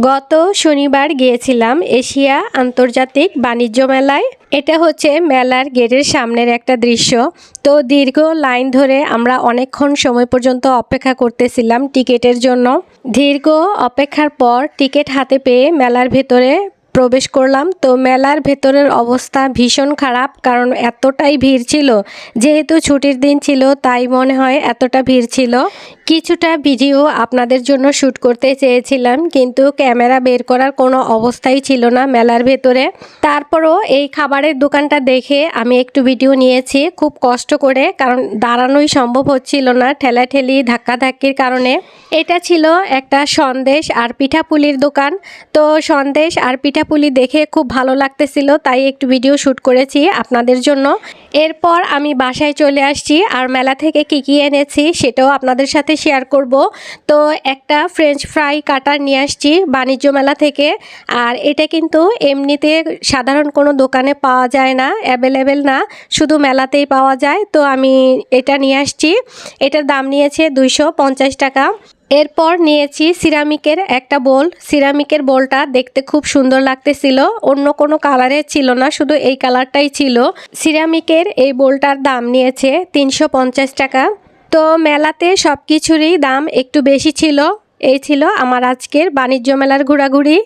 গত শনিবার গিয়েছিলাম এশিয়া আন্তর্জাতিক বাণিজ্য মেলায়। এটা হচ্ছে মেলার গেটের সামনের একটা দৃশ্য। তো দীর্ঘ লাইন ধরে আমরা অনেকক্ষণ সময় পর্যন্ত অপেক্ষা করতেছিলাম টিকিটের জন্য। দীর্ঘ অপেক্ষার পর টিকিট হাতে পেয়ে মেলার ভেতরে প্রবেশ করলাম। তো মেলার ভেতরের অবস্থা ভীষণ খারাপ, কারণ এতটাই ভিড় ছিল। যেহেতু ছুটির দিন ছিল তাই মনে হয় এতটা ভিড় ছিল। কিছুটা ভিডিও আপনাদের জন্য শ্যুট করতে চেয়েছিলাম, কিন্তু ক্যামেরা বের করার কোনো অবস্থাই ছিল না মেলার ভেতরে। তারপরও এই খাবারের দোকানটা দেখে আমি একটু ভিডিও নিয়েছি খুব কষ্ট করে, কারণ দাঁড়ানোই সম্ভব হচ্ছিল না ঠেলাঠেলি ধাক্কাধাক্কির কারণে। এটা ছিল একটা সন্দেশ আর পিঠাপুলির দোকান। তো সন্দেশ আর পিঠাপুলি দেখে খুব ভালো লাগতেছিল, তাই একটু ভিডিও শ্যুট করেছি আপনাদের জন্য। এরপর আমি বাসায় চলে আসছি, আর মেলা থেকে কী এনেছি সেটাও আপনাদের সাথে শেয়ার করব। তো একটা ফ্রেঞ্চ ফ্রাই কাটার নিয়ে আসছি বাণিজ্য মেলা থেকে। আর এটা কিন্তু এমনিতে সাধারণ কোনো দোকানে পাওয়া যায় না, অ্যাভেলেবেল না, শুধু মেলাতেই পাওয়া যায়। তো আমি এটা নিয়ে আসছি। এটার দাম নিয়েছে 250 টাকা। এরপর নিয়েছি সিরামিকের একটা বোল। সিরামিকের বোলটা দেখতে খুব সুন্দর লাগতেছিল, অন্য কোনো কালারের ছিল না, শুধু এই কালারটাই ছিল। সিরামিকের এই বোলটার দাম নিয়েছে 350 টাকা। তো মেলাতে সব কিছুরই দাম একটু বেশি ছিল। এই ছিল আমার আজকের বাণিজ্য মেলার ঘোরাঘুরি।